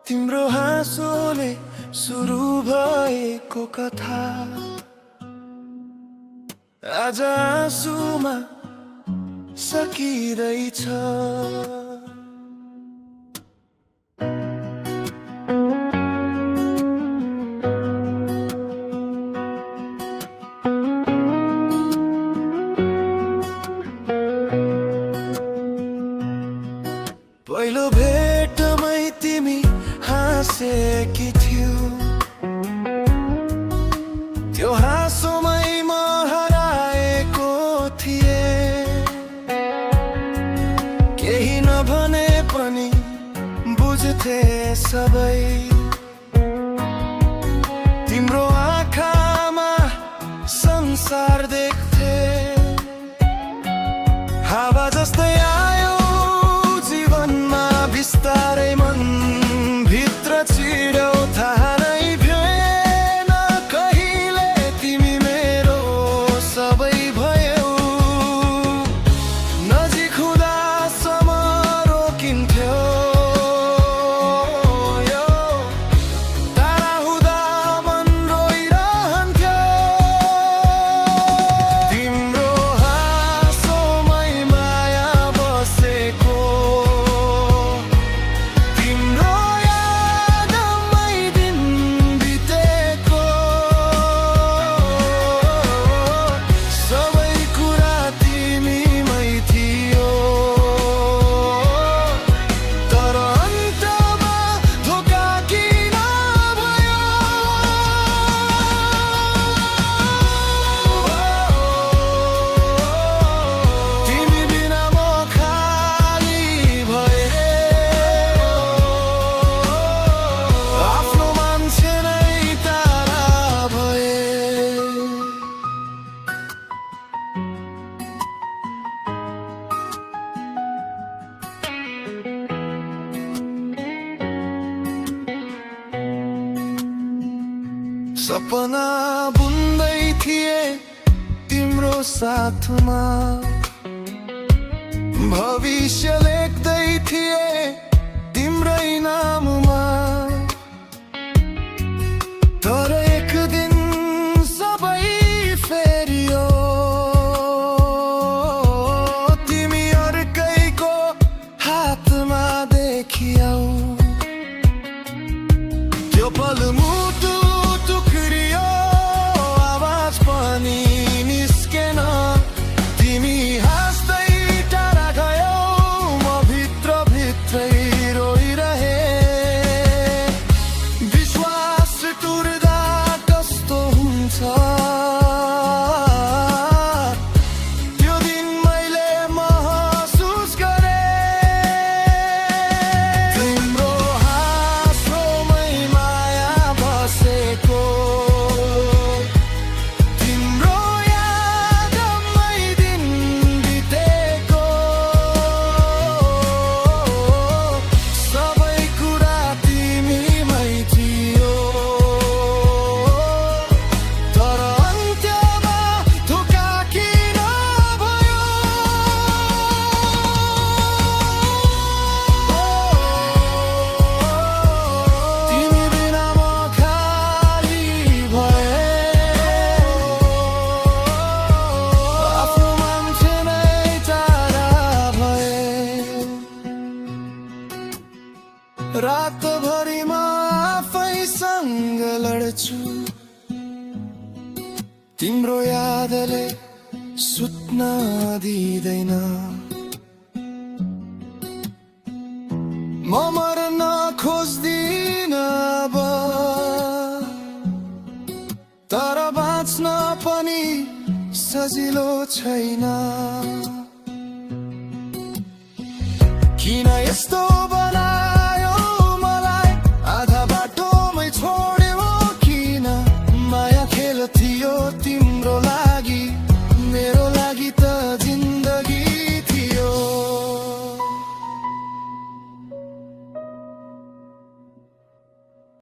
तिम्रो हाँसोले सुरु भएको कथा आज आँसुमा सकिरहेछ। पहिलो भेटमै तिमी हाँसेकी थियौ, त्यो हाँसोमै म हराएको थिएँ। केही नभने पनि बुझ्थे सबै, तिम्रो आँखामा संसार देख्थे। हावा जस्तै आयो जीवनमा बिस्तारै, मन भित्र छिर्यौ थाहा नै भएन कहिले तिमी मेरो सबै भयौ। नजिक हुँदासम्म रोकिन्थ्यो यो, टाढा हुँदा मन रोइरहन्थ्यो। तिम्रो हाँसोमै माया बसेको, सपना बुन्दै थिए तिम्रो साथमा, भविष्य लेख्दै थिए तिम्रै नाममा। तर एक दिन सबै फेरियो, तिमी अर्कैको हातमा देखियौ। त्यो पल मुटु टुक्रियो, आवाज पनि निस्केन। तिमी हाँस्दै टाढा गयौ, म भित्र भित्रै रोइरहे। विश्वास टुट्दा कस्तो हुन्छ, त्यो दिन मैले महसुस गरेँ। तिम्रो हाँसोमै माया बसेको, तिम्रो यादमै दिन बितेको। सबै कुरा तिमीमै थियो, तर अन्त्यमा धोका किन भयो? तिमी बिना म खाली भएँ, आफ्नो मान्छे नै टाढा भएँ। रातभरि म आफैसँग लड्छु, तिम्रो यादले सुत्न दिँदैन। म मर्न खोज्दिन अब, तर बाँच्न पनि सजिलो छैन। किन यस्तो